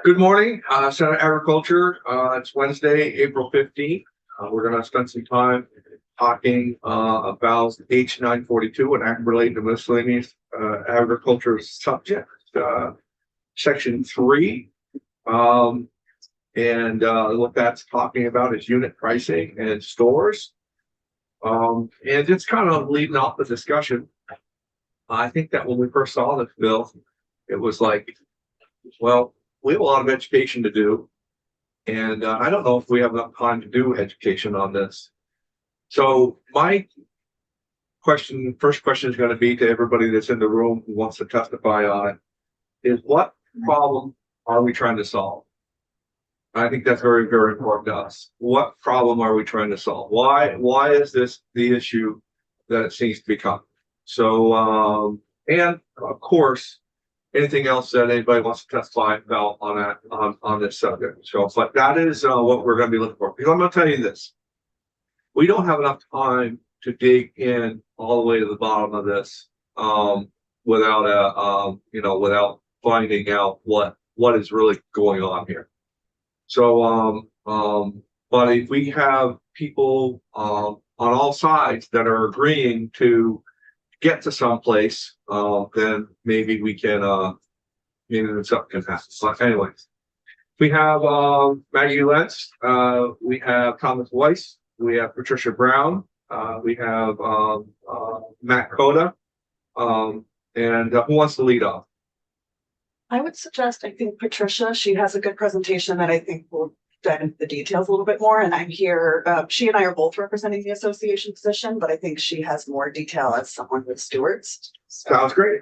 Good morning, Senate Agriculture. It's Wednesday, April 15th. We're going to spend some time talking about H 942, an act related to miscellaneous agriculture subject, section 3. And what that's talking about is unit pricing and stores. And it's kind of leading off the discussion. I think that when we first saw this bill, it was like, well, we have a lot of education to do, and I don't know if we have enough time to do education on this. So my first question is going to be to everybody that's in the room who wants to testify on it, is what problem are we trying to solve? I think that's very, very important to us. What problem are we trying to solve? Why is this the issue that it seems to become? So, and of course, anything else that anybody wants to testify about on that on this subject. So, but that is what we're going to be looking for. Because I'm going to tell you this: we don't have enough time to dig in all the way to the bottom of this without without finding out what is really going on here. So, but if we have people on all sides that are agreeing to get to someplace, then maybe we can, maybe something can happen. But anyways, we have Maggie Lentz, we have Thomas Weiss, we have Patricia Brown, we have Matt Coda, and who wants to lead off? I would suggest, I think Patricia, she has a good presentation that I think will dive into the details a little bit more. And I'm here, she and I are both representing the association position, but I think she has more detail as someone with stewards. So sounds great.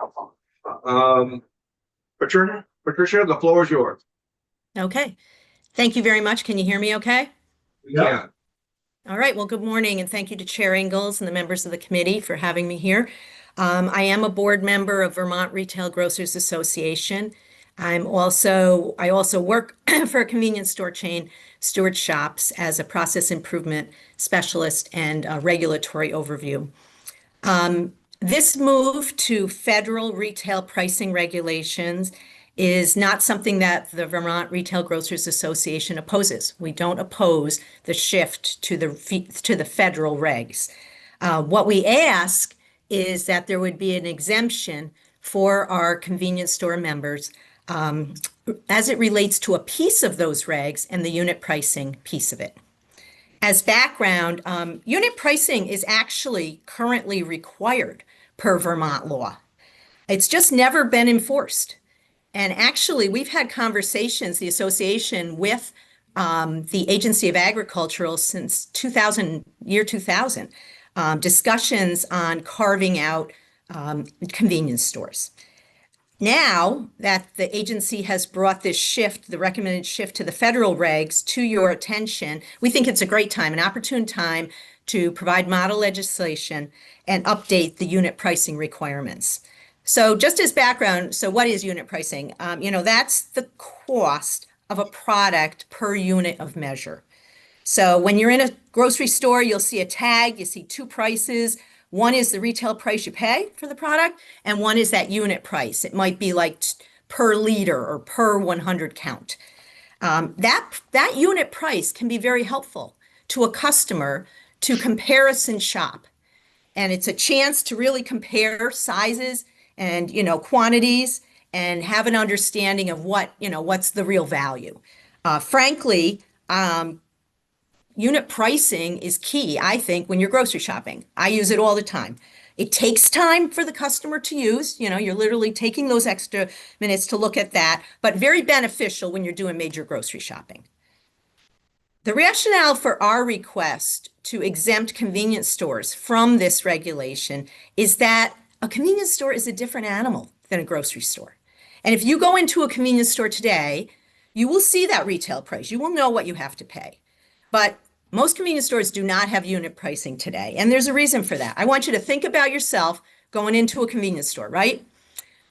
Patricia, the floor is yours. Okay. Thank you very much. Can you hear me okay? Yeah. All right. Well, good morning, and thank you to Chair Ingalls and the members of the committee for having me here. I am a board member of Vermont Retail Grocers Association. I also work for a convenience store chain, Stewart Shops, as a process improvement specialist and a regulatory overview. This move to federal retail pricing regulations is not something that the Vermont Retail Grocers Association opposes. We don't oppose the shift to the federal regs. What we ask is that there would be an exemption for our convenience store members as it relates to a piece of those regs and the unit pricing piece of it. As background, unit pricing is actually currently required per Vermont law. It's just never been enforced. And actually, we've had conversations, the association, with the Agency of Agriculture since 2000, discussions on carving out convenience stores. Now that the agency has brought this shift, the recommended shift to the federal regs to your attention, we think it's a great time, an opportune time to provide model legislation and update the unit pricing requirements. So just as background, so what is unit pricing? That's the cost of a product per unit of measure. So when you're in a grocery store, you'll see a tag, you see two prices. One is the retail price you pay for the product, and one is that unit price. It might be like per liter or per 100 count. That unit price can be very helpful to a customer to comparison shop. And it's a chance to really compare sizes and, quantities and have an understanding of what's the real value. Frankly, unit pricing is key, I think, when you're grocery shopping. I use it all the time. It takes time for the customer to use. You're literally taking those extra minutes to look at that, but very beneficial when you're doing major grocery shopping. The rationale for our request to exempt convenience stores from this regulation is that a convenience store is a different animal than a grocery store. And if you go into a convenience store today, you will see that retail price. You will know what you have to pay. But most convenience stores do not have unit pricing today. And there's a reason for that. I want you to think about yourself going into a convenience store, right?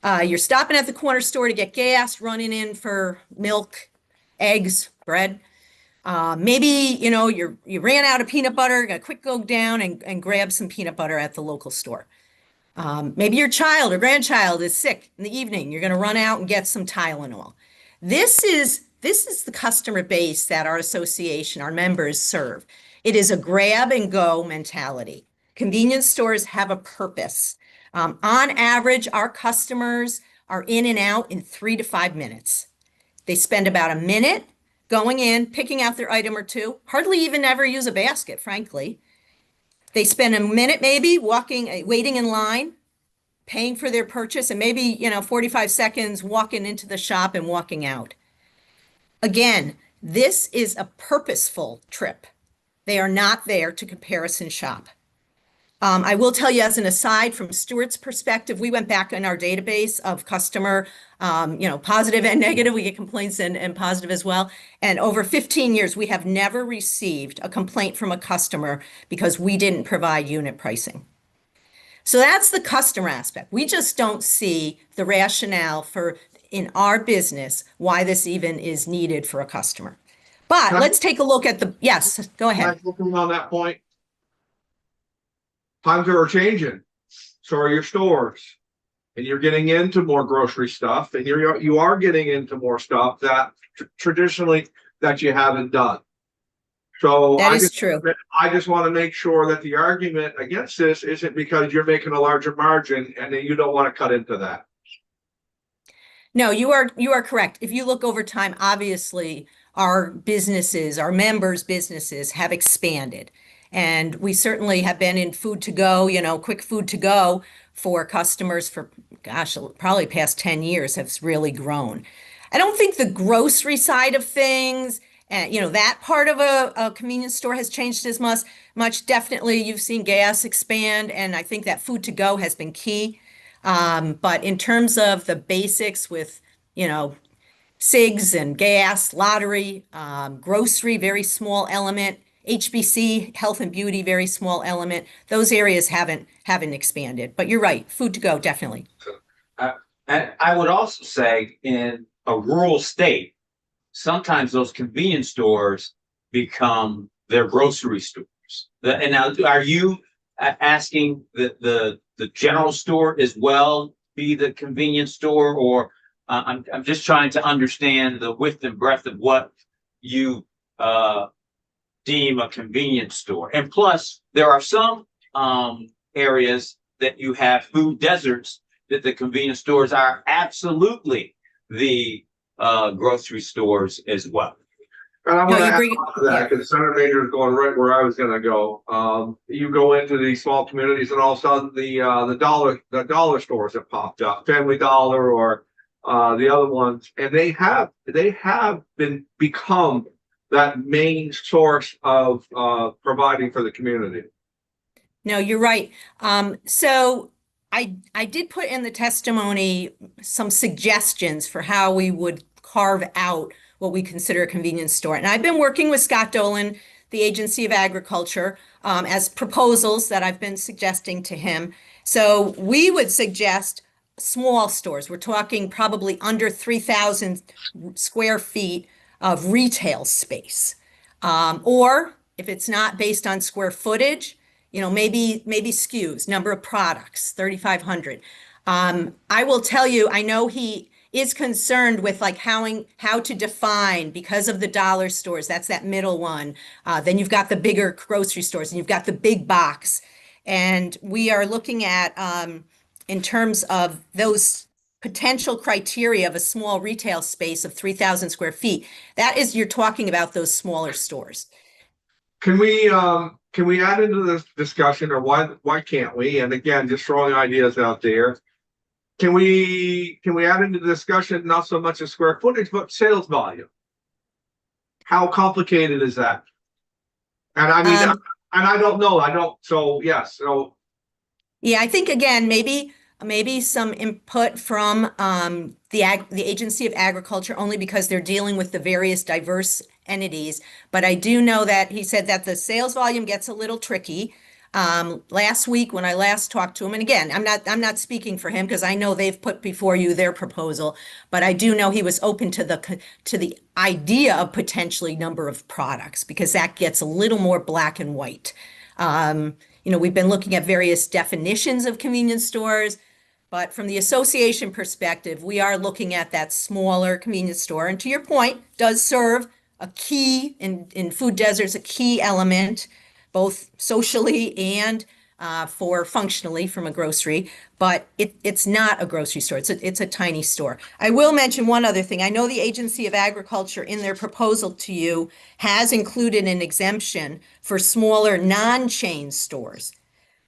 You're stopping at the corner store to get gas, running in for milk, eggs, bread. Maybe, you ran out of peanut butter, got to quick go down and grab some peanut butter at the local store. Maybe your child or grandchild is sick in the evening. You're going to run out and get some Tylenol. This is the customer base that our association, our members serve. It is a grab and go mentality. Convenience stores have a purpose. On average, our customers are in and out in 3 to 5 minutes. They spend about a minute going in, picking out their item or two, hardly even ever use a basket, frankly. They spend a minute maybe walking, waiting in line, paying for their purchase, and maybe, 45 seconds walking into the shop and walking out. Again, this is a purposeful trip. They are not there to comparison shop. I will tell you as an aside, from Stuart's perspective, we went back in our database of customer, positive and negative. We get complaints and positive as well. And over 15 years, we have never received a complaint from a customer because we didn't provide unit pricing. So that's the customer aspect. We just don't see the rationale for, in our business, why this even is needed for a customer. But let's take a look at yes, go ahead. Looking on that point, times are changing. So are your stores, and you're getting into more grocery stuff, and you are getting into more stuff that traditionally that you haven't done. So That is true. I just want to make sure that the argument against this isn't because you're making a larger margin and that you don't want to cut into that. No, you are correct. If you look over time, obviously our businesses, our members' businesses have expanded. And we certainly have been in food to go, quick food to go for customers for, gosh, probably past 10 years have really grown. I don't think the grocery side of things, that part of a convenience store has changed as much. Definitely, you've seen gas expand, and I think that food to go has been key. But in terms of the basics with, cigs and gas, lottery, grocery, very small element, HBC, health and beauty, very small element. Those areas haven't expanded. But you're right, food to go, definitely. And I would also say in a rural state, sometimes those convenience stores become their grocery stores. And now, are you asking the general store as well be the convenience store, or I'm just trying to understand the width and breadth of what you deem a convenience store. And plus, there are some areas that you have food deserts that the convenience stores are absolutely the grocery stores as well. And I'm No, going to you add bring- on to that because Senator Major is going right where I was going to go. You go into these small communities, and all of a sudden the dollar stores have popped up, Family Dollar or the other ones, and they have become that main source of providing for the community. No, you're right. So I did put in the testimony some suggestions for how we would carve out what we consider a convenience store. And I've been working with Scott Dolan, the Agency of Agriculture, as proposals that I've been suggesting to him. So we would suggest small stores. We're talking probably under 3,000 square feet of retail space. Or if it's not based on square footage, maybe SKUs, number of products, 3,500. I will tell you, I know he is concerned with like how to define, because of the dollar stores, that's that middle one. Then you've got the bigger grocery stores and you've got the big box. And we are looking at, in terms of those potential criteria of a small retail space of 3,000 square feet, that is, you're talking about those smaller stores. Can we add into this discussion, or why can't we? And again, just throwing ideas out there. Can we add into the discussion not so much a square footage, but sales volume? How complicated is that? And I mean, and I don't know. So yes. So yeah, I think again, maybe some input from the Agency of Agriculture, only because they're dealing with the various diverse entities. But I do know that he said that the sales volume gets a little tricky. Last week when I last talked to him, and again, I'm not speaking for him because I know they've put before you their proposal, but I do know he was open to the idea of potentially number of products, because that gets a little more black and white. We've been looking at various definitions of convenience stores. But from the association perspective, we are looking at that smaller convenience store. And to your point, does serve a key in food deserts, a key element, both socially and for functionally from a grocery, but it's not a grocery store. It's a tiny store. I will mention one other thing. I know the Agency of Agriculture in their proposal to you has included an exemption for smaller non-chain stores.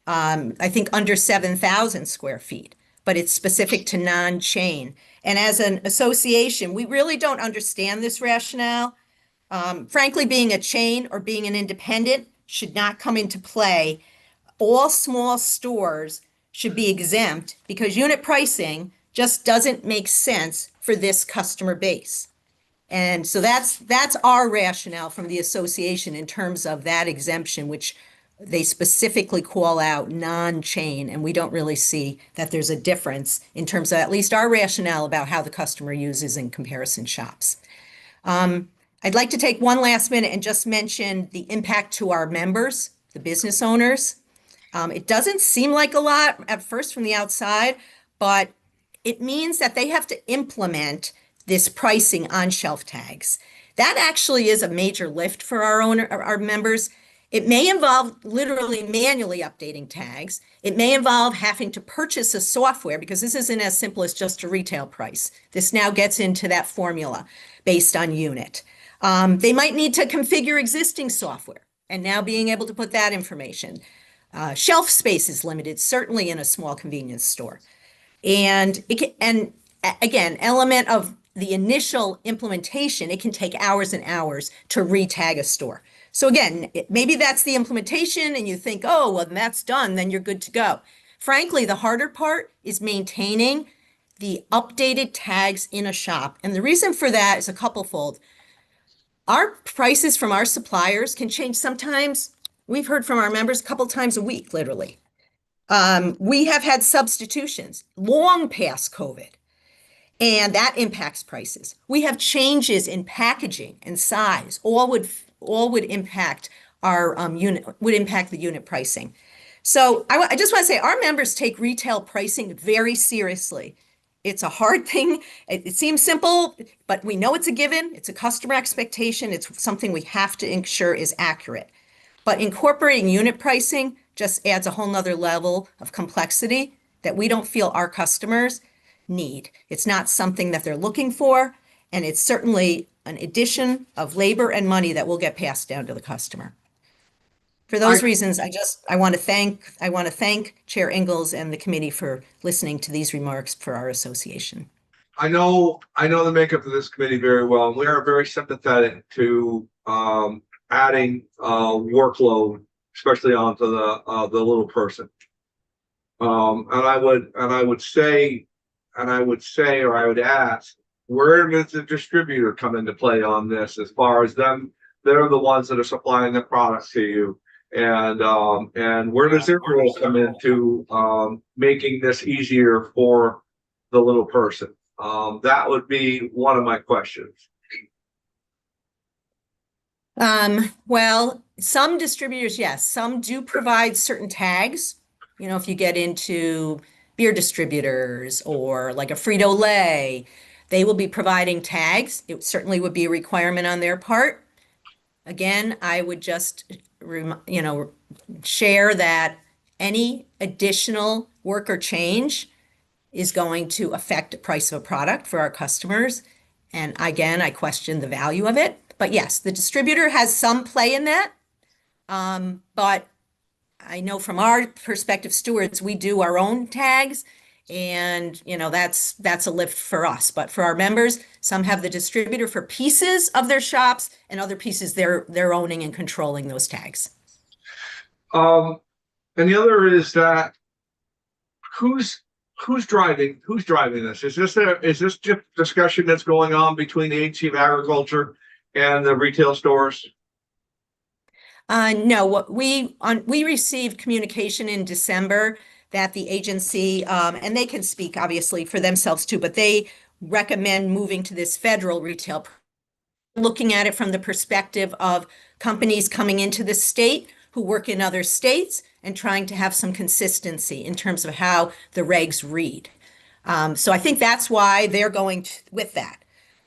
I think under 7,000 square feet, but it's specific to non-chain. And as an association, we really don't understand this rationale. Frankly, being a chain or being an independent should not come into play. All small stores should be exempt because unit pricing just doesn't make sense for this customer base. And so that's our rationale from the association in terms of that exemption, which they specifically call out non-chain, and we don't really see that there's a difference in terms of at least our rationale about how the customer uses and comparison shops. I'd like to take one last minute and just mention the impact to our members, the business owners. It doesn't seem like a lot at first from the outside, but it means that they have to implement this pricing on shelf tags. That actually is a major lift for our members. It may involve literally manually updating tags. It may involve having to purchase a software because this isn't as simple as just a retail price. This now gets into that formula based on unit. They might need to configure existing software and now being able to put that information. Shelf space is limited, certainly in a small convenience store. And again, element of the initial implementation, it can take hours and hours to retag a store. So again, maybe that's the implementation and you think, oh, well, that's done, then you're good to go. Frankly, the harder part is maintaining the updated tags in a shop. And the reason for that is a couplefold. Our prices from our suppliers can change sometimes. We've heard from our members a couple times a week, literally. We have had substitutions long past COVID, and that impacts prices. We have changes in packaging and size, all would impact our impact the unit pricing. So I just want to say our members take retail pricing very seriously. It's a hard thing. It seems simple, but we know it's a given. It's a customer expectation. It's something we have to ensure is accurate. But incorporating unit pricing just adds a whole nother level of complexity that we don't feel our customers need. It's not something that they're looking for, and it's certainly an addition of labor and money that will get passed down to the customer. For those reasons, I want to thank Chair Ingalls and the committee for listening to these remarks for our association. I know the makeup of this committee very well, and we are very sympathetic to adding workload, especially onto the little person. And I would ask, where does the distributor come into play on this? As far as them, they're the ones that are supplying the product to you, and where does their role come into making this easier for the little person? That would be one of my questions. Well, some distributors, yes, some do provide certain tags. You know, if you get into beer distributors or like a Frito-Lay, they will be providing tags. It certainly would be a requirement on their part. Again, I would just, share that any additional work or change is going to affect the price of a product for our customers. And again, I question the value of it. But yes, the distributor has some play in that. But I know from our perspective stewards, we do our own tags, and that's a lift for us. But for our members, some have the distributor for pieces of their shops, and other pieces they're owning and controlling those tags. And the other is that who's driving this? Is this just discussion that's going on between the Agency of Agriculture and the retail stores? No, we received communication in December that the agency, and they can speak obviously for themselves too, but they recommend moving to this federal retail, looking at it from the perspective of companies coming into the state who work in other states and trying to have some consistency in terms of how the regs read. So I think that's why they're going with that.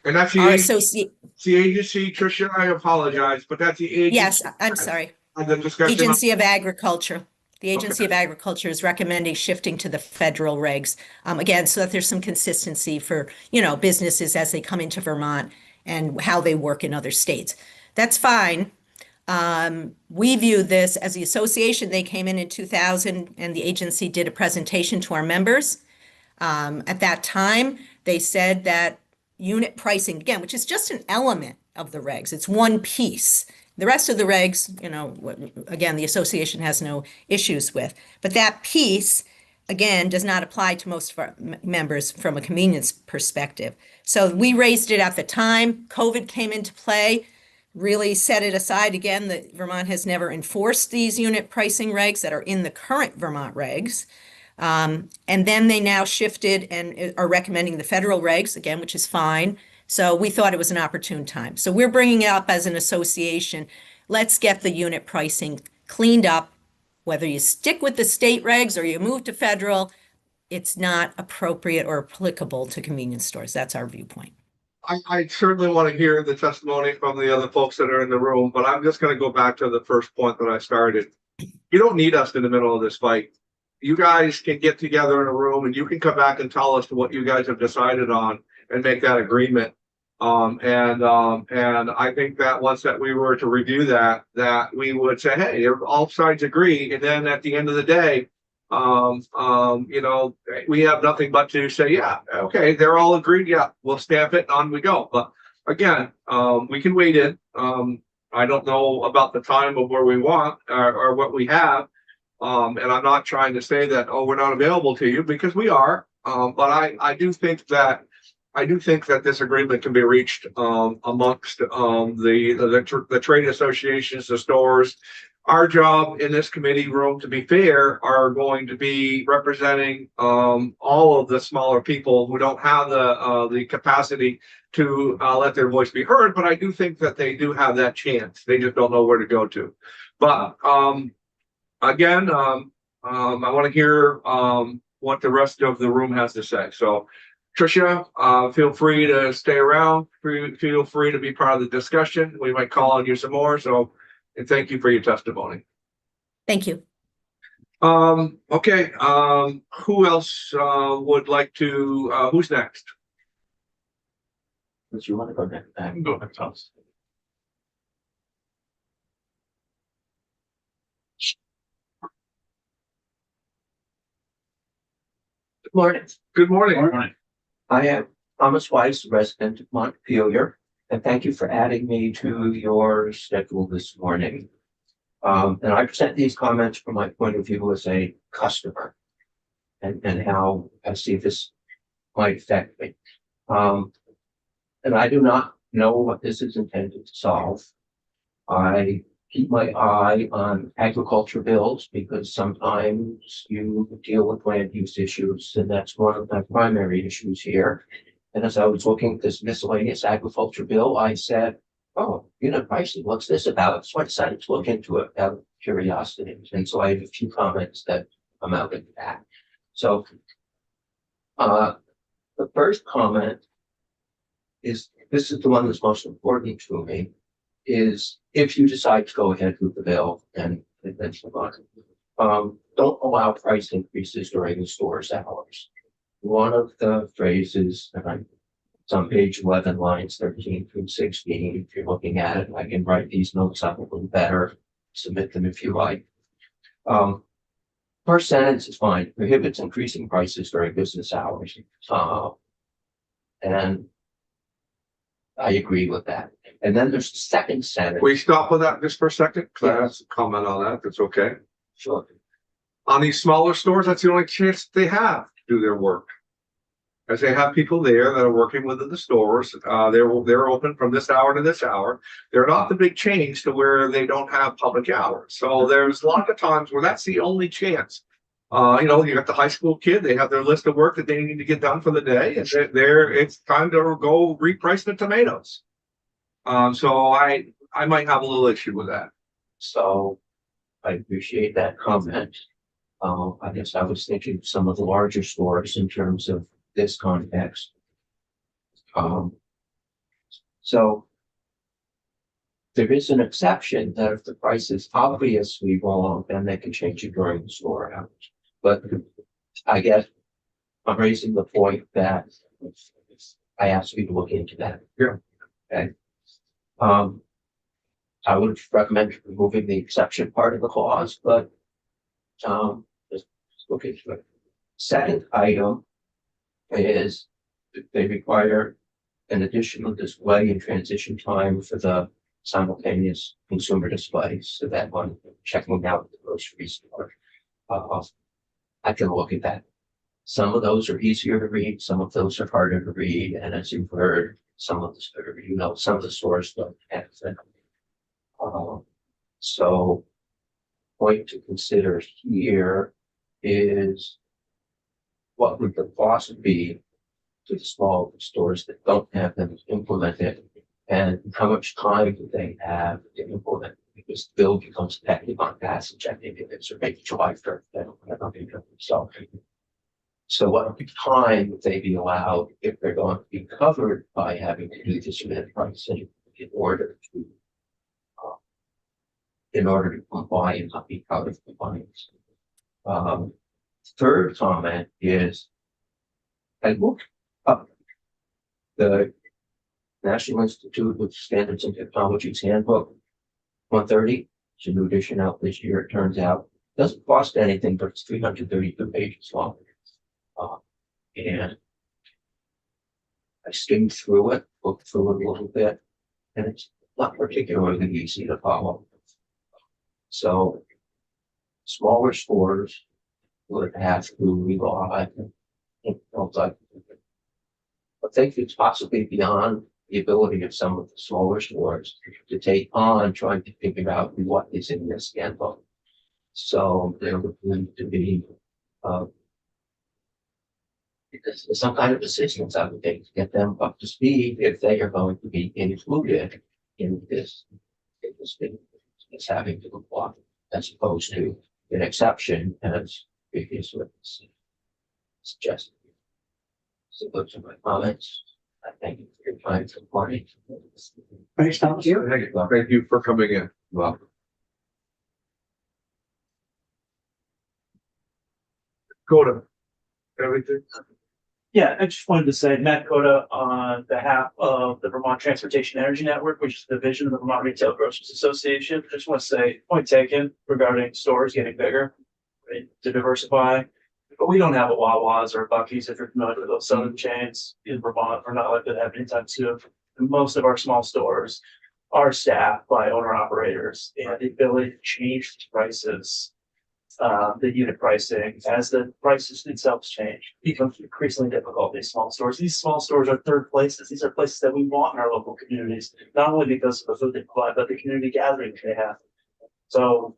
And that's the Our agency, associate, Tricia, I apologize, but that's the agency. yes, I'm sorry. The discussion. Agency of Agriculture. The Agency of Agriculture is recommending shifting to the federal regs. Again, so that there's some consistency for, businesses as they come into Vermont and how they work in other states. That's fine. We view this as the association. They came in 2000 and the agency did a presentation to our members. At that time, they said that unit pricing, again, which is just an element of the regs, it's one piece. The rest of the regs, again, the association has no issues with. But that piece, again, does not apply to most of our members from a convenience perspective. So we raised it at the time. COVID came into play, really set it aside. Again, that Vermont has never enforced these unit pricing regs that are in the current Vermont regs. And then they now shifted and are recommending the federal regs, again, which is fine. So we thought it was an opportune time. So we're bringing it up as an association. Let's get the unit pricing cleaned up. Whether you stick with the state regs or you move to federal, it's not appropriate or applicable to convenience stores. That's our viewpoint. I certainly want to hear the testimony from the other folks that are in the room, but I'm just going to go back to the first point that I started. You don't need us in the middle of this fight. You guys can get together in a room and you can come back and tell us what you guys have decided on and make that agreement. And I think that once that we were to review that we would say, hey, all sides agree. And then at the end of the day, we have nothing but to say, yeah, okay, they're all agreed. Yeah, we'll stamp it and on we go. But again, we can wait in. I don't know about the time of where we want or what we have. And I'm not trying to say that, oh, we're not available to you, because we are. But I do think that this agreement can be reached amongst the trade associations, the stores. Our job in this committee room, to be fair, are going to be representing all of the smaller people who don't have the capacity to let their voice be heard. But I do think that they do have that chance. They just don't know where to go to. But again, I want to hear what the rest of the room has to say. So, Tricia, feel free to stay around. Feel free to be part of the discussion. We might call on you some more. So, and thank you for your testimony. Thank you. Okay. Who else would like to? Who's next? If you want to go next, Go ahead, Thomas. Good morning. Good morning. I am Thomas Weiss, resident of Montpelier, and thank you for adding me to your schedule this morning. And I present these comments from my point of view as a customer and how I see this might affect me. And I do not know what this is intended to solve. I keep my eye on agriculture bills because sometimes you deal with land use issues, and that's one of my primary issues here. And as I was looking at this miscellaneous agriculture bill, I said, oh, unit pricing, what's this about? So I decided to look into it out of curiosity. And so I have a few comments that come out of that. So the first comment is, this is the one that's most important to me, is if you decide to go ahead with the bill and that's the button, don't allow price increases during the store's hours. One of the phrases, and it's on page 11, lines 13 through 16. If you're looking at it, I can write these notes up a little better, submit them if you like. First sentence is fine, prohibits increasing prices during business hours. And I agree with that. And then there's the second sentence. Will you stop with that just for a second? Because I have to comment on that. That's okay. Sure. On these smaller stores, that's the only chance they have to do their work. As they have people there that are working within the stores, they're open from this hour to this hour. They're not the big chains to where they don't have public hours. So there's a lot of times where that's the only chance. You got the high school kid, they have their list of work that they need to get done for the day, and it's time to go reprice the tomatoes. So I might have a little issue with that. So I appreciate that comment. I guess I was thinking of some of the larger stores in terms of this context. So there is an exception that if the price is obviously wrong, then they can change it during the store hours. But I guess I'm raising the point that I asked you to look into that. Yeah. Okay. I would recommend removing the exception part of the clause, but just look into it. Second item is they require an additional display and transition time for the simultaneous consumer displays. So that one checking out the grocery store. I can look at that. Some of those are easier to read, some of those are harder to read, and as you've heard, some of the some of the stores don't have them. So point to consider here is what would the cost be to the small stores that don't have them implemented, and how much time do they have to implement? Because the bill becomes effective on passage, I think it is, or maybe July 1st. I don't have nothing to so. So what time would they be allowed if they're going to be covered by having to do this unit pricing in order to comply and not be out of compliance? Third comment is I looked up the National Institute of Standards and Technology's handbook 130. It's a new edition out this year. It turns out it doesn't cost anything, but it's 332 pages long. And I skimmed through it, looked through it a little bit, and it's not particularly easy to follow. So smaller stores would have to rely on, I think it's possibly beyond the ability of some of the smaller stores to take on trying to figure out what is in this handbook. So there would need to be some kind of assistance, I would think, to get them up to speed if they are going to be included in this thing, as having to comply, as opposed to an exception as previously suggested. So those are my comments. I thank you for your time this morning. Thanks, Tom. Thank you for coming in. Welcome. Coda, everything? Yeah, I just wanted to say, Matt Coda on behalf of the Vermont Transportation Energy Network, which is a division of the Vermont Retail Grocers Association. I just want to say, point taken regarding stores getting bigger, right, to diversify. But we don't have a Wawa's or a Buc-ee's, if you're familiar with those southern chains in Vermont. We're not likely to have anytime soon. And most of our small stores are staffed by owner operators, and the ability to change the prices, the unit pricing as the prices themselves change becomes increasingly difficult. These small stores are third places. These are places that we want in our local communities, not only because of the food they provide, but the community gatherings they have. So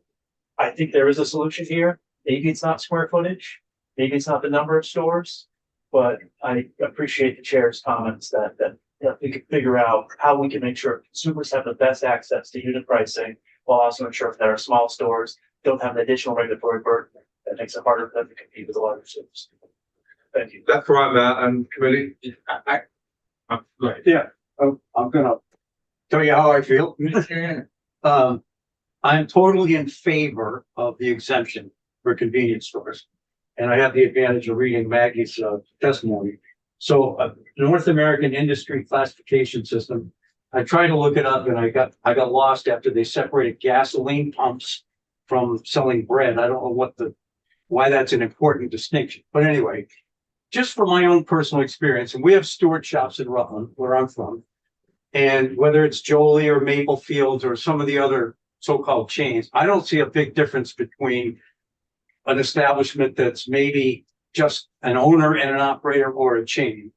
I think there is a solution here. Maybe it's not square footage, maybe it's not the number of stores, but I appreciate the chair's comments that we could figure out how we can make sure consumers have the best access to unit pricing, while also ensuring that our small stores don't have an additional regulatory burden that makes it harder for them to compete with the larger stores. Thank you. That's where I'm at on committee. Right. Yeah, I'm gonna tell you how I feel. I'm totally in favor of the exemption for convenience stores. And I have the advantage of reading Maggie's testimony. So North American Industry Classification System, I tried to look it up and I got lost after they separated gasoline pumps from selling bread. I don't know why that's an important distinction. But anyway, just from my own personal experience, and we have steward shops in Rutland, where I'm from, and whether it's Jolie or Maple Fields or some of the other so-called chains, I don't see a big difference between an establishment that's maybe just an owner and an operator or a chain.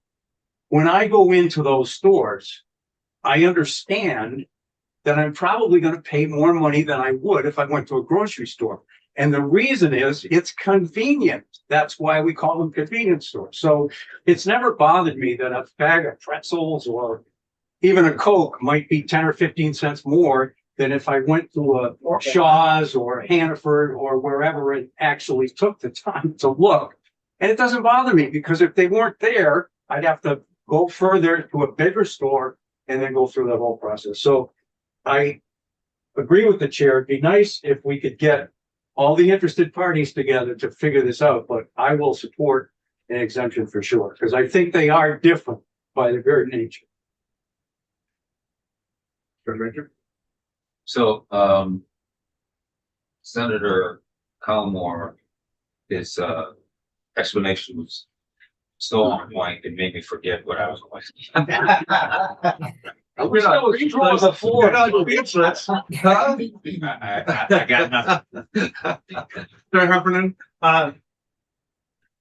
When I go into those stores, I understand that I'm probably going to pay more money than I would if I went to a grocery store. And the reason is it's convenient. That's why we call them convenience stores. So it's never bothered me that a bag of pretzels or even a Coke might be 10 or 15 cents more than if I went to a Shaw's or Hannaford or wherever and actually took the time to look. And it doesn't bother me because if they weren't there, I'd have to go further to a bigger store and then go through that whole process. So I agree with the chair. It'd be nice if we could get all the interested parties together to figure this out, but I will support an exemption for sure, because I think they are different by their very nature. So, Senator Calmore, his, explanation was so on point, it made me forget what I was going to say. We're not speechless. We're not speechless. Huh? I got nothing. Senator Heffernan?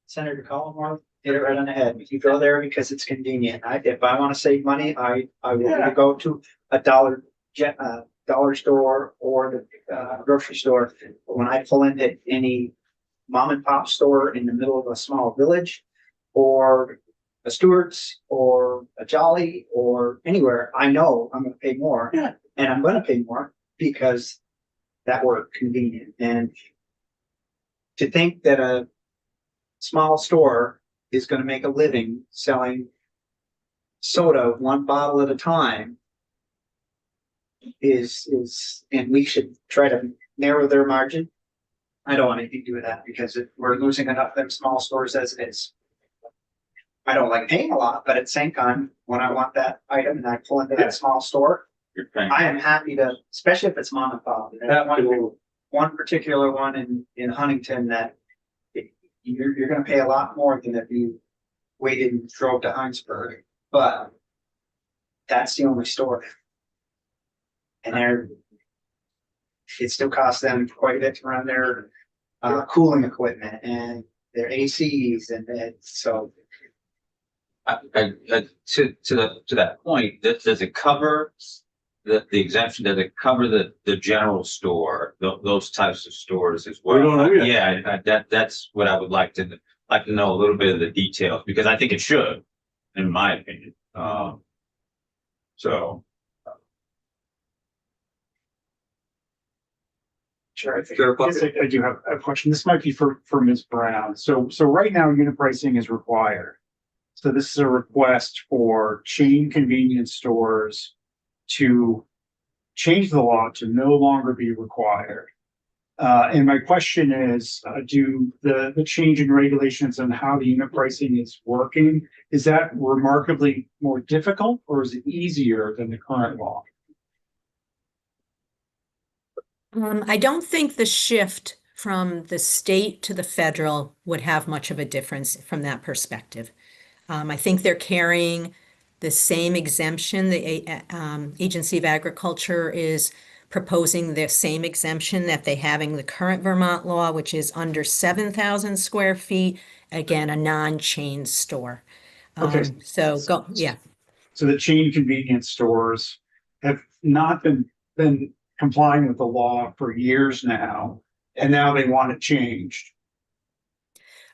Senator Collmore hit it right on the head. You go there because it's convenient. If I want to save money, I will either go to a dollar store or the grocery store. But when I pull into any mom and pop store in the middle of a small village, or a Stewart's or a Jolly or anywhere, I know I'm going to pay more, and I'm going to pay more because that were convenient. And to think that a small store is going to make a living selling soda one bottle at a time is, and we should try to narrow their margin. I don't want anything to do with that because we're losing enough of them small stores as it is. I don't like paying a lot, but at the same time, when I want that item and I pull into that small store, You're paying. I am happy to, especially if it's mom and pop. There's one particular one in Huntington that you're going to pay a lot more than if you waited and drove to Heinsberg, but that's the only store. And it still costs them quite a bit to run their cooling equipment and their ACs, and so. To that point, does it cover the exemption? Does it cover the general store, those types of stores as well? We don't know yet. Yeah, that's what I would like to know a little bit of the details, because I think it should, in my opinion. So. Sure, I think, Sure, yes, I do have a question. This might be for Ms. Brown. So right now, unit pricing is required. So this is a request for chain convenience stores to change the law to no longer be required. And my question is, do the change in regulations and how the unit pricing is working, is that remarkably more difficult or is it easier than the current law? I don't think the shift from the state to the federal would have much of a difference from that perspective. I think they're carrying the same exemption. The Agency of Agriculture is proposing the same exemption that they have in the current Vermont law, which is under 7,000 square feet, again, a non-chain store. Okay. So the chain convenience stores have not been complying with the law for years now, and now they want it changed.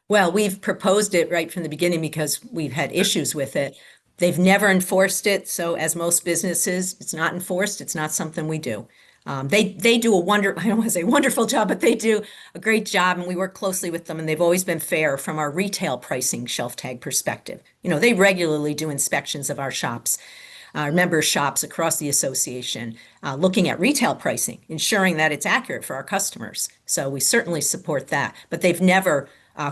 Well, we've proposed it right from the beginning because we've had issues with it. They've never enforced it. So as most businesses, it's not enforced. It's not something we do. They do I don't want to say wonderful job, but they do a great job, and we work closely with them, and they've always been fair from our retail pricing shelf tag perspective. You know, they regularly do inspections of our shops, our member shops across the association, looking at retail pricing, ensuring that it's accurate for our customers. So we certainly support that, but they've never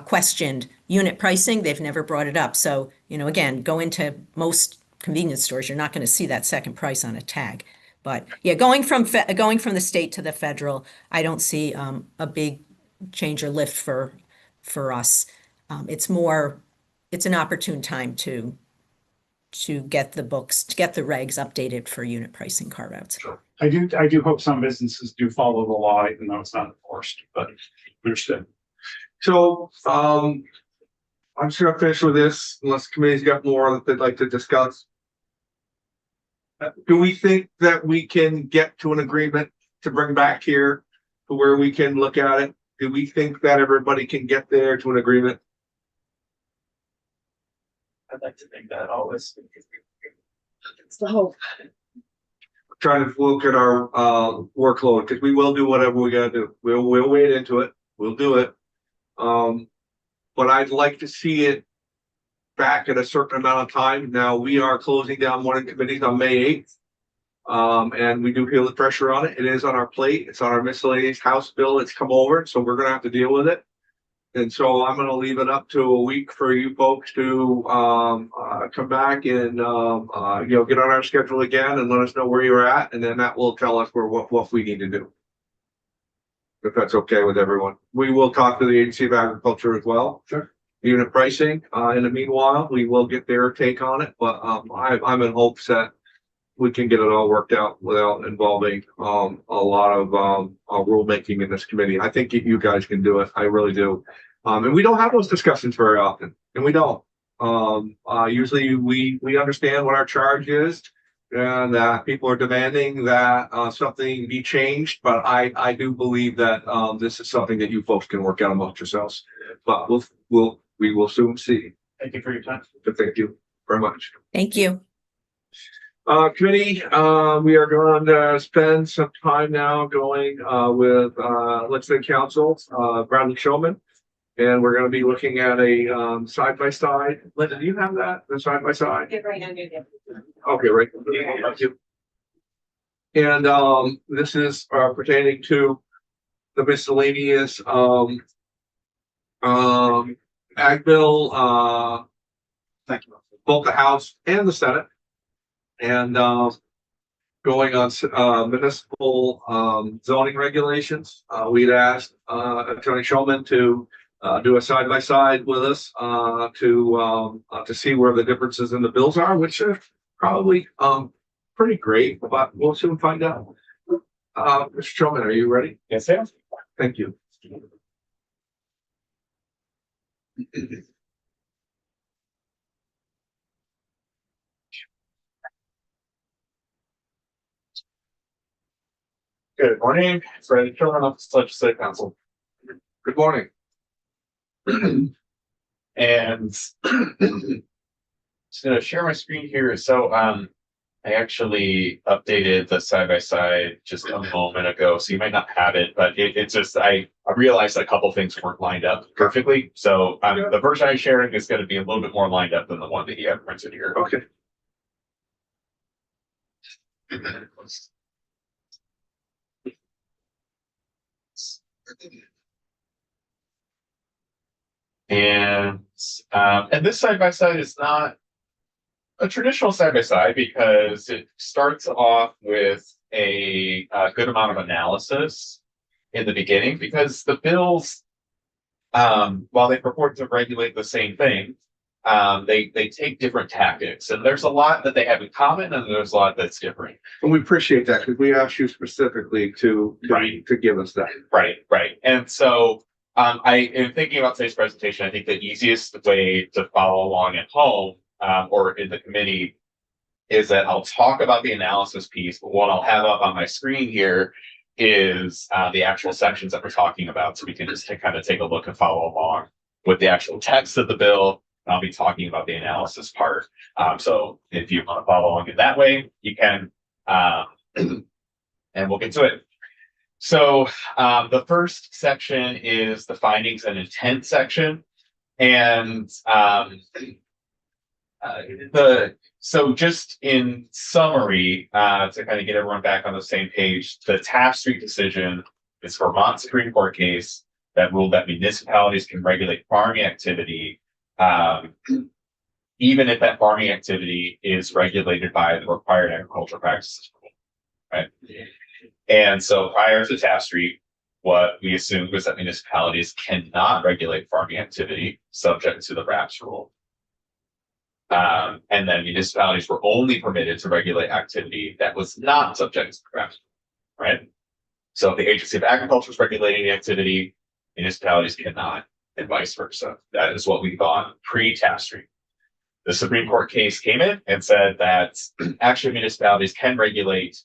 questioned unit pricing. They've never brought it up. So, you know, again, go into most convenience stores, you're not going to see that second price on a tag. But yeah, going from the state to the federal, I don't see a big change or lift for us. It's an opportune time to get the books, to get the regs updated for unit pricing carve-outs. I do hope some businesses do follow the law, even though it's not enforced, but understood. So, I'm just gonna finish with this, unless the committee's got more that they'd like to discuss. Do we think that we can get to an agreement to bring back here to where we can look at it? Do we think that everybody can get there to an agreement? I'd like to think that always. It's the hope. trying to look at our workload, because we will do whatever we gotta do. We'll wade into it. We'll do it. But I'd like to see it back at a certain amount of time. Now, we are closing down one of the committees on May 8th. And we do feel the pressure on it. It is on our plate. It's on our miscellaneous House bill. It's come over, so we're gonna have to deal with it. And so I'm gonna leave it up to a week for you folks to come back and get on our schedule again and let us know where you're at, and then that will tell us what we need to do. If that's okay with everyone. We will talk to the Agency of Agriculture as well. Sure. Unit pricing. In the meanwhile, we will get their take on it, but I'm in hopes that we can get it all worked out without involving a lot of rulemaking in this committee. I think you guys can do it. I really do. And we don't have those discussions very often, and we don't. Usually we understand what our charge is, and that people are demanding that something be changed. But I do believe that this is something that you folks can work out amongst yourselves. But we will soon see. Thank you for your time. But thank you very much. Thank you. Committee, we are going to spend some time now going with legislative council, Bradley Showman. And we're going to be looking at a side-by-side. Linda, do you have that? The side-by-side? Right under there. Okay, right. Thank you. And this is pertaining to the miscellaneous ag bill, Thank you. both the House and the Senate. And going on municipal zoning regulations. We'd asked Attorney Shulman to do a side-by-side with us to see where the differences in the bills are, which are probably pretty great, but we'll soon find out. Mr. Shulman, are you ready? Yes, sir. Thank you. Good morning, Freddie Kilmer, Office of Legislative Council. Good morning. And just gonna share my screen here. So I actually updated the side-by-side just a moment ago, so you might not have it, but it's just I realized a couple things weren't lined up perfectly. So the version I'm sharing is going to be a little bit more lined up than the one that you have printed here. Okay. And this side-by-side is not a traditional side-by-side because it starts off with a good amount of analysis in the beginning, because the bills, while they purport to regulate the same thing, they take different tactics, and there's a lot that they have in common, and there's a lot that's different. And we appreciate that because we asked you specifically to give us that. Right. And so in thinking about today's presentation, I think the easiest way to follow along at home or in the committee is that I'll talk about the analysis piece, but what I'll have up on my screen here is the actual sections that we're talking about, so we can just kind of take a look and follow along with the actual text of the bill. I'll be talking about the analysis part. So if you want to follow along in that way, you can, and we'll get to it. So the first section is the findings and intent section. And so just in summary, to kind of get everyone back on the same page, the Taft Street decision is a Vermont Supreme Court case that ruled that municipalities can regulate farming activity even if that farming activity is regulated by the required agricultural practices rule, right? And so prior to Taft Street, what we assumed was that municipalities cannot regulate farming activity subject to the RAPS rule. And then municipalities were only permitted to regulate activity that was not subject to the RAPS rule, right? So if the Agency of Agriculture is regulating the activity, municipalities cannot, and vice versa. That is what we thought pre-Taft Street. The Supreme Court case came in and said that actually municipalities can regulate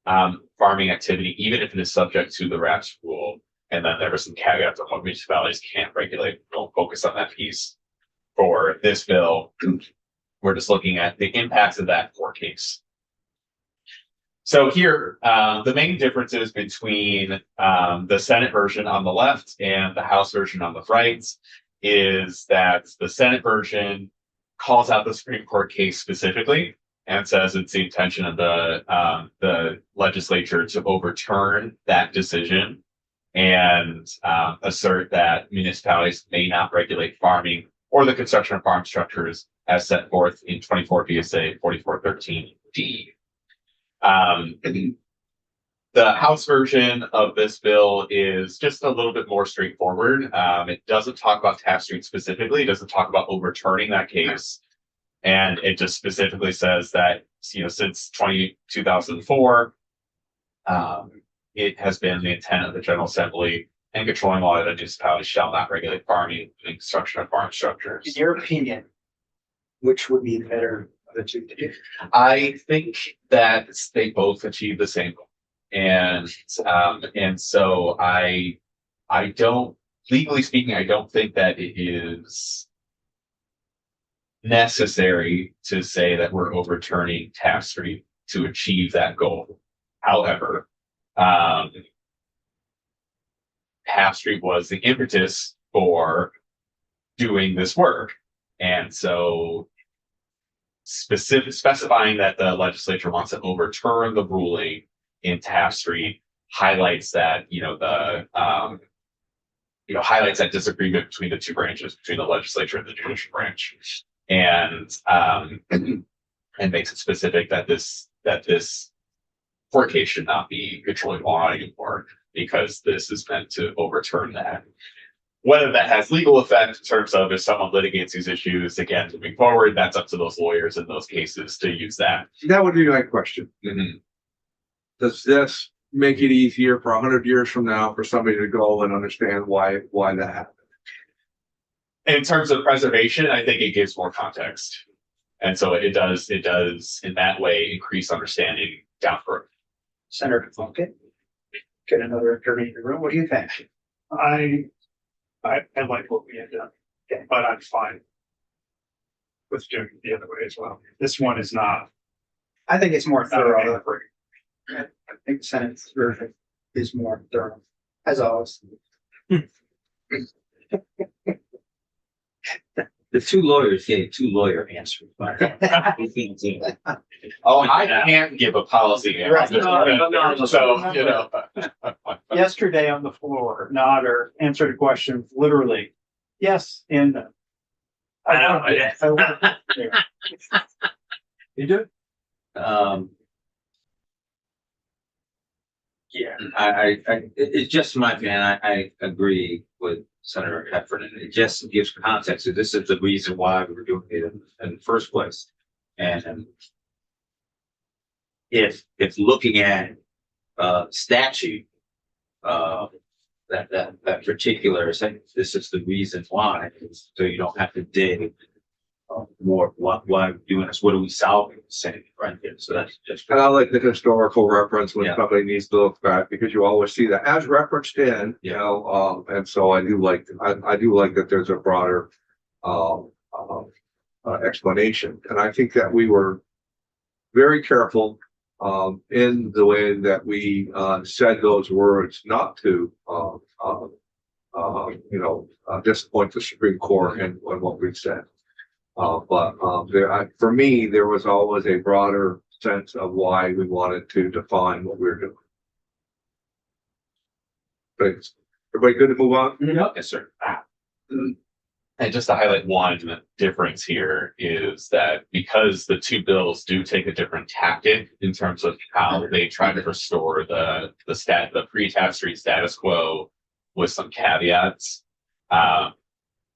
farming activity, even if it is subject to the RAPS rule. And then there were some caveats on what municipalities can't regulate. Don't focus on that piece. For this bill, we're just looking at the impacts of that court case. So here, the main differences between the Senate version on the left and the House version on the right is that the Senate version calls out the Supreme Court case specifically and says it's the intention of the legislature to overturn that decision and assert that municipalities may not regulate farming or the construction of farm structures as set forth in 24 VSA 4413D. The House version of this bill is just a little bit more straightforward. It doesn't talk about Taft Street specifically. It doesn't talk about overturning that case. And it just specifically says that, since 2004, it has been the intent of the General Assembly and controlling law that municipalities shall not regulate farming and construction of farm structures. In your opinion, which would be the better of the two? I think that they both achieve the same goal. And so I don't, legally speaking, I don't think that it is necessary to say that we're overturning Taft Street to achieve that goal. However, Taft Street was the impetus for doing this work. And so specifying that the legislature wants to overturn the ruling in Taft Street highlights that, highlights that disagreement between the two branches, between the legislature and the judicial branch. And makes it specific that this court case should not be controlling law anymore, because this is meant to overturn that. Whether that has legal effect in terms of if someone litigates these issues again moving forward, that's up to those lawyers in those cases to use that. That would be my question. Mm-hmm. Does this make it easier for 100 years from now for somebody to go and understand why that happened? In terms of preservation, I think it gives more context. And so it does in that way increase understanding down the road. Senator Plunkett, get another attorney in the room. What do you think? I like what we had done, but I'm fine with doing it the other way as well. This one is not. I think it's more thorough. Not I think the Senate version is more thorough, as always. The two lawyers gave two lawyer answers. Oh, I can't give a policy answer. Right. So, Yesterday on the floor, Nodder answered a question literally, yes, and no. You do? Yeah, it's just my opinion. I agree with Senator Heffernan. It just gives context. This is the reason why we were doing it in the first place. And if looking at statute, that particular, this is the reason why, so you don't have to dig more. Why we're doing this? What are we solving? Saying right here. So that's just. And I like the historical reference when Yeah. somebody needs to look back, because you always see that as referenced in, and so I do like that there's a broader explanation. And I think that we were very careful in the way that we said those words, not to disappoint the Supreme Court and what we've said. For me, there was always a broader sense of why we wanted to define what we were doing. Thanks. Everybody good to move on? yes, sir. And just to highlight one difference here is that because the two bills do take a different tactic in terms of how they try to restore the pre-Taft Street status quo with some caveats.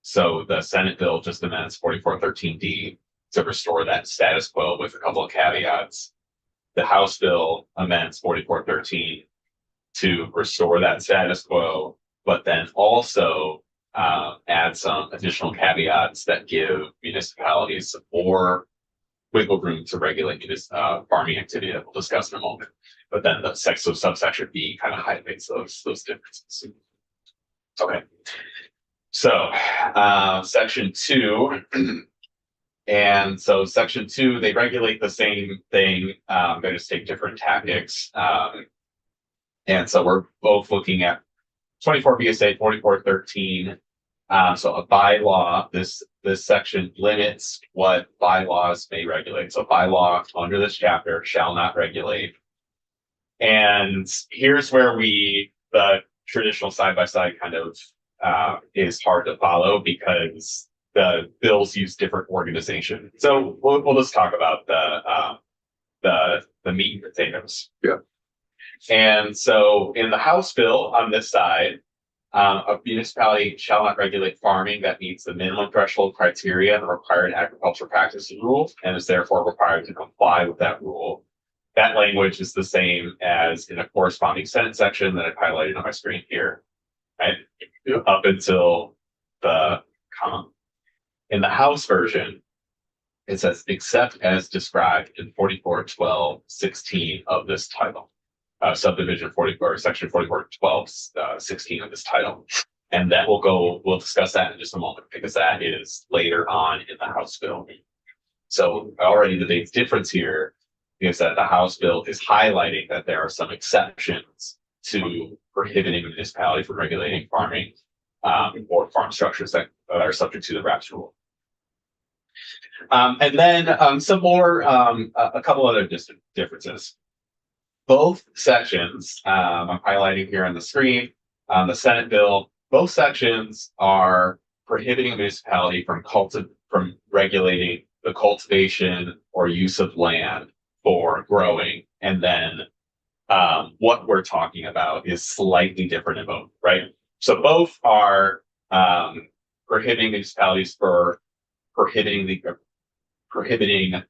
So the Senate bill just amends 4413D to restore that status quo with a couple of caveats. The House bill amends 4413 to restore that status quo, but then also add some additional caveats that give municipalities more wiggle room to regulate farming activity that we'll discuss in a moment. But then the subsection B kind of highlights those differences. Okay. So section 2 And so section 2, they regulate the same thing. They just take different tactics. And so we're both looking at 24 BSA 4413. So a bylaw, this section limits what bylaws may regulate. So bylaw under this chapter shall not regulate. And here's where the traditional side-by-side kind of is hard to follow because the bills use different organization. So we'll just talk about the meat and potatoes. Yeah. And so in the House bill on this side, a municipality shall not regulate farming that meets the minimum threshold criteria and the required agricultural practices rules and is therefore required to comply with that rule. That language is the same as in a corresponding Senate section that I've highlighted on my screen here, right? Yep. Up until the comma. In the House version, it says, except as described in 4412-16 of this title. Subdivision 44, section 4412-16 of this title. And that we'll discuss that in just a moment because that is later on in the House bill. So already the big difference here is that the House bill is highlighting that there are some exceptions to prohibiting a municipality from regulating farming or farm structures that are subject to the RAPS rule. And then some more, a couple other differences. Both sections, I'm highlighting here on the screen, the Senate bill, both sections are prohibiting a municipality from regulating the cultivation or use of land for growing. And then what we're talking about is slightly different in both, right? So both are prohibiting municipalities for prohibiting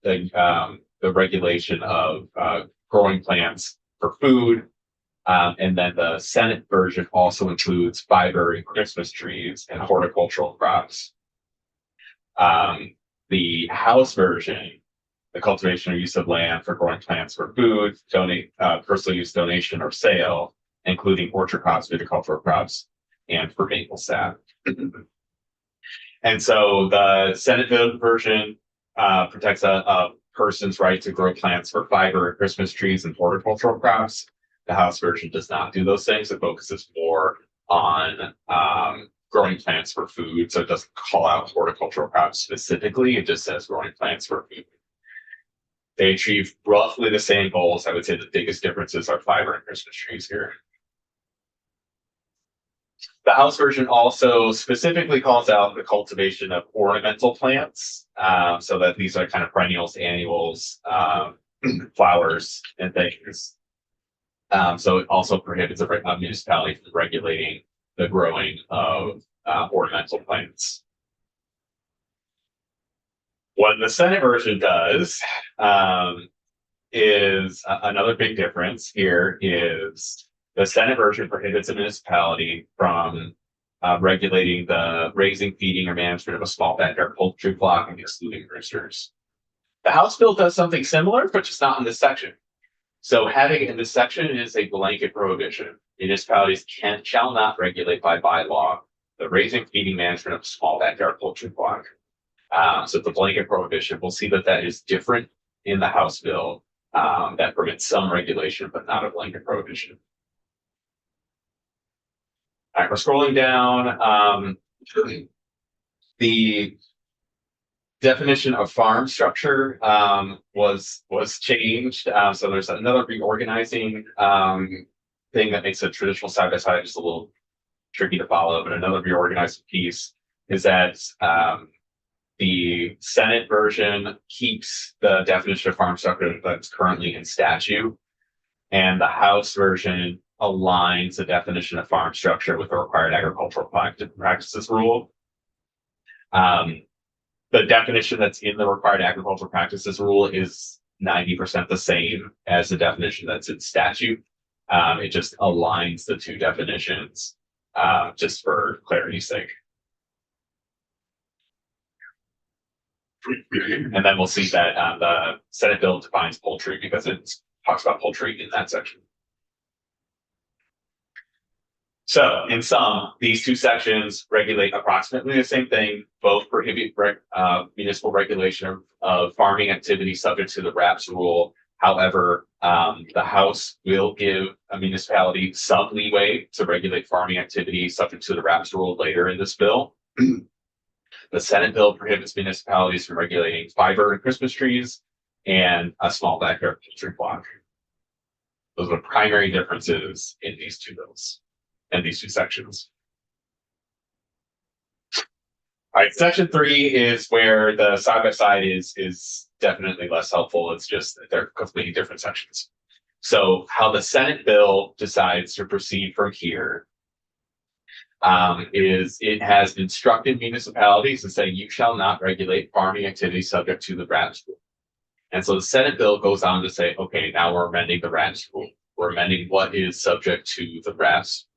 the regulation of growing plants for food. And then the Senate version also includes fiber and Christmas trees and horticultural crops. The House version, the cultivation or use of land for growing plants for food, personal use, donation, or sale, including orchard crops, viticultural crops, and for maple sap. And so the Senate version protects a person's right to grow plants for fiber, Christmas trees, and horticultural crops. The House version does not do those things. It focuses more on growing plants for food. So it doesn't call out horticultural crops specifically. It just says growing plants for food. They achieve roughly the same goals. I would say the biggest differences are fiber and Christmas trees here. The House version also specifically calls out the cultivation of ornamental plants, so that these are kind of perennials, annuals, flowers, and things. So it also prohibits a municipality from regulating the growing of ornamental plants. What the Senate version does is another big difference here is the Senate version prohibits a municipality from regulating the raising, feeding, or management of a small backyard poultry flock and excluding roosters. The House bill does something similar, but just not in this section. So having in this section is a blanket prohibition. Municipalities shall not regulate by bylaw the raising, feeding, management of a small backyard poultry flock. So the blanket prohibition, we'll see that is different in the House bill that permits some regulation, but not a blanket prohibition. All right, we're scrolling down. The definition of farm structure was changed. So there's another reorganizing thing that makes a traditional side-by-side just a little tricky to follow, but another reorganizing piece is that the Senate version keeps the definition of farm structure that's currently in statute, and the House version aligns the definition of farm structure with the required agricultural practices rule. The definition that's in the required agricultural practices rule is 90% the same as the definition that's in statute. It just aligns the two definitions just for clarity's sake. And then we'll see that the Senate bill defines poultry because it talks about poultry in that section. So in sum, these two sections regulate approximately the same thing, both prohibit municipal regulation of farming activity subject to the RAPS rule. However, the House will give a municipality some leeway to regulate farming activity subject to the RAPS rule later in this bill. The Senate bill prohibits municipalities from regulating fiber and Christmas trees and a small backyard poultry block. Those are the primary differences in these two bills and these two sections. All right, section 3 is where the side by side is definitely less helpful. It's just that they're completely different sections. So how the Senate bill decides to proceed from here is it has instructed municipalities to say you shall not regulate farming activity subject to the RAPS rule. And so the Senate bill goes on to say, okay, now we're amending the RAPS rule. We're amending what is subject to the RAPS.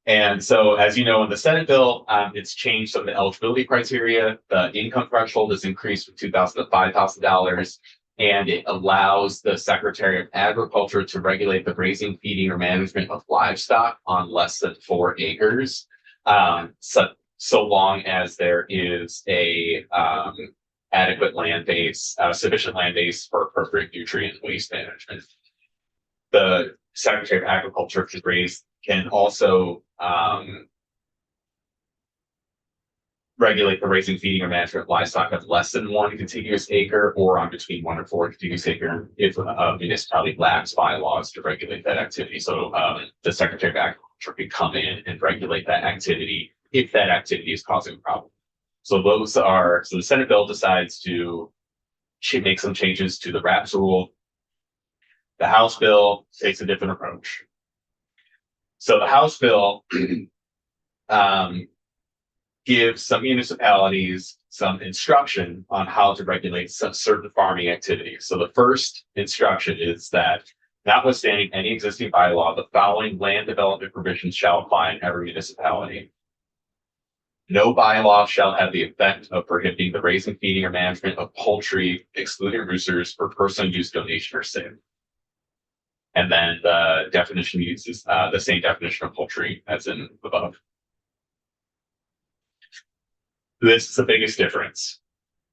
And so, as you know, in the Senate bill, it's changed some of the eligibility criteria. The income threshold is increased from $2,000 to $5,000, and it allows the Secretary of Agriculture to regulate the raising, feeding, or management of livestock on less than 4 acres, so long as there is a adequate land base, sufficient land base for appropriate nutrient and waste management. The Secretary of Agriculture can also regulate the raising, feeding, or management of livestock of less than 1 contiguous acre or on between 1 and 4 contiguous acre if a municipality lacks bylaws to regulate that activity. So the Secretary of Agriculture can come in and regulate that activity if that activity is causing a problem. So so the Senate bill decides to make some changes to the RAPS rule. The House bill takes a different approach. So the House bill gives some municipalities some instruction on how to regulate some certain farming activities. So the first instruction is that notwithstanding any existing bylaw, the following land development provisions shall apply in every municipality. No bylaw shall have the effect of prohibiting the raising, feeding, or management of poultry, excluding roosters, for personal use, donation, or sale. And then the definition uses the same definition of poultry as in above. This is the biggest difference.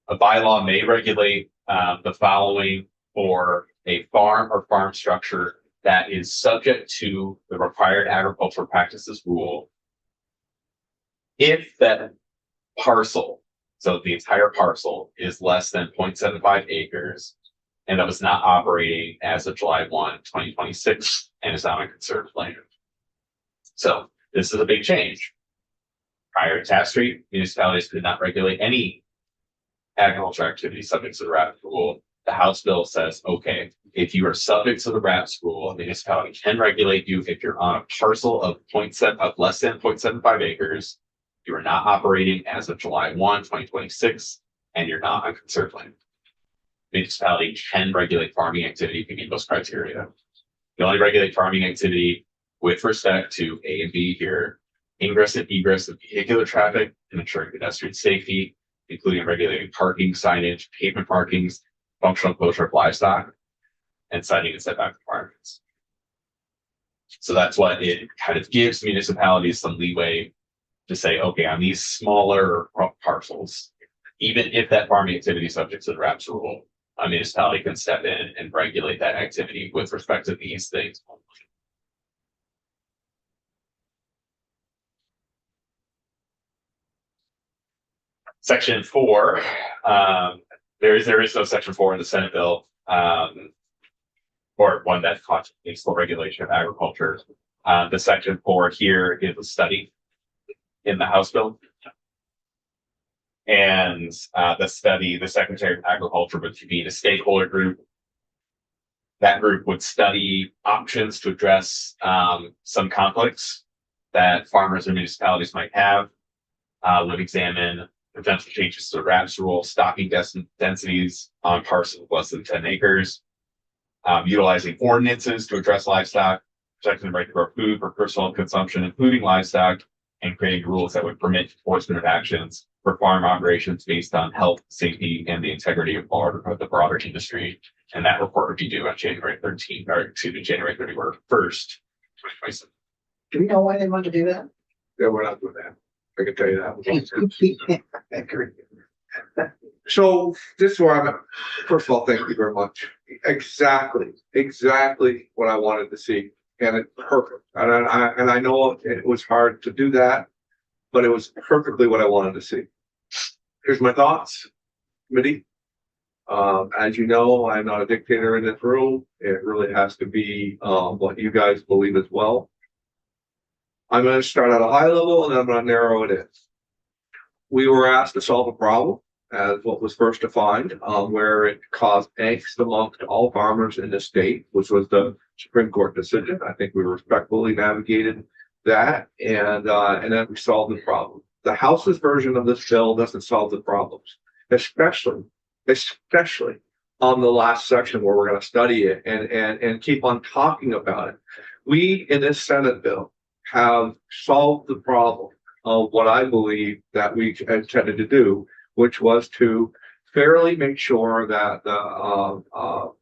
A bylaw may regulate the following for a farm or farm structure that is subject to the required agricultural practices rule if that parcel, so the entire parcel, is less than 0.75 acres and that was not operating as of July 1, 2026 and is now in conserved land. So this is a big change. Prior to tax street, municipalities could not regulate any agricultural activity subject to the RAPS rule. The House bill says, okay, if you are subject to the RAPS rule, a municipality can regulate you if you're on a parcel of less than 0.75 acres, you are not operating as of July 1, 2026, and you're not on conserved land. Municipality can regulate farming activity if you meet those criteria. You only regulate farming activity with respect to A and B here: ingress and egress of vehicular traffic and ensuring pedestrian safety, including regulating parking, signage, pavement markings, functional closure of livestock, and citing and setback requirements. So that's what it kind of gives municipalities some leeway to say, okay, on these smaller parcels, even if that farming activity is subject to the RAPS rule, a municipality can step in and regulate that activity with respect to these things. Section 4, there is no section 4 in the Senate bill, or one that contemplates the regulation of agriculture. The section 4 here is a study in the House bill. And the study, the Secretary of Agriculture would convene a stakeholder group. That group would study options to address some conflicts that farmers and municipalities might have, would examine potential changes to the RAPS rule, stocking densities on parcels less than 10 acres, utilizing ordinances to address livestock, protecting the right to grow food for personal consumption, including livestock, and creating rules that would permit enforcement of actions for farm operations based on health, safety, and the integrity of the broader industry. And that report would be due on January 31st, 2027. Do we know why they want to do that? Yeah, we're not doing that. I can tell you that. I agree. So this is where I'm at. First of all, thank you very much. Exactly what I wanted to see. And it's perfect. And I know it was hard to do that, but it was perfectly what I wanted to see. Here's my thoughts, committee. As you know, I'm not a dictator in this room. It really has to be what you guys believe as well. I'm going to start at a high level and I'm going to narrow it in. We were asked to solve a problem as what was first defined, where it caused angst amongst all farmers in the state, which was the Supreme Court decision. I think we respectfully navigated that, and then we solved the problem. The House's version of this bill doesn't solve the problems, especially on the last section where we're going to study it and keep on talking about it. We in this Senate bill have solved the problem of what I believe that we intended to do, which was to fairly make sure that the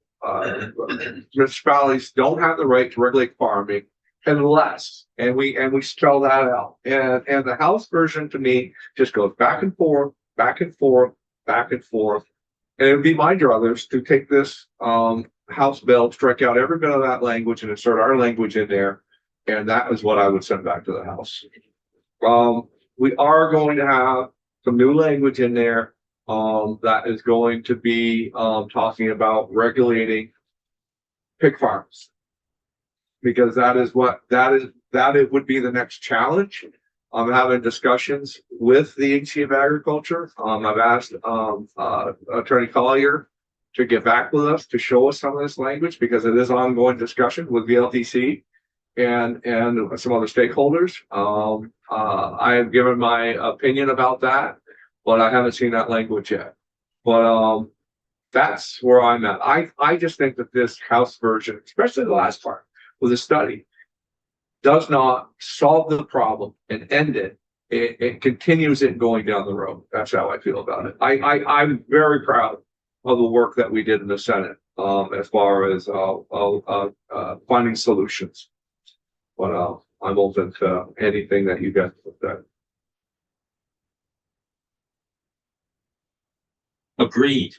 municipalities don't have the right to regulate farming unless, and we spell that out. And the House version to me just goes back and forth, back and forth, back and forth. And it would be my druthers to take this House bill, strike out every bit of that language and insert our language in there. And that is what I would send back to the House. We are going to have some new language in there that is going to be talking about regulating pig farms, because that it would be the next challenge. I'm having discussions with the HC of Agriculture. I've asked Attorney Collier to get back with us to show us some of this language, because it is ongoing discussion with VLTC and some other stakeholders. I have given my opinion about that, but I haven't seen that language yet. But that's where I'm at. I just think that this House version, especially the last part with the study, does not solve the problem and end it. It continues it going down the road. That's how I feel about it. I'm very proud of the work that we did in the Senate as far as finding solutions. But I'm open to anything that you guys have said. Agreed.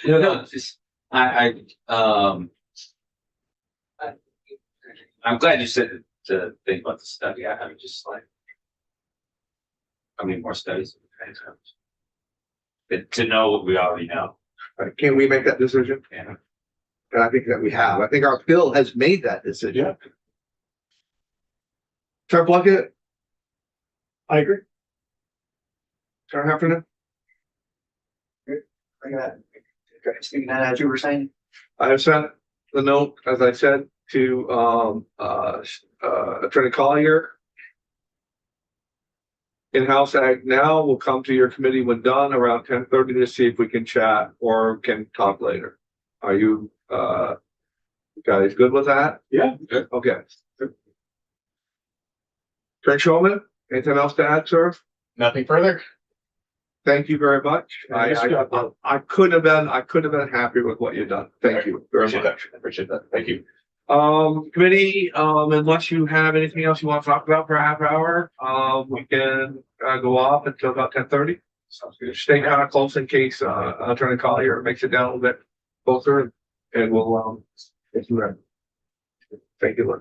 No, just, I'm glad you said to think about the study. I'm just like, how many more studies? But to know what we already know. Can we make that decision? Yeah. And I think that we have. I think our bill has made that decision. Yeah. Chair Plunkett, I agree. Chair Heffernan, I got, speaking as you were saying, I have sent the note, as I said, to Attorney Collier. In-house Ag now will come to your committee when done around 10:30 to see if we can chat or can talk later. Are you guys good with that? Yeah. Good. Okay. Attorney Shulman, anything else to add, sir? Nothing further. Thank you very much. I couldn't have been happier with what you've done. Thank you very much. Appreciate that. Thank you. Committee, unless you have anything else you want to talk about for a half hour, we can go off until about 10:30. Sounds good. Stay kind of close in case Attorney Collier makes it down a little bit closer, and we'll get you ready. Thank you, Linda.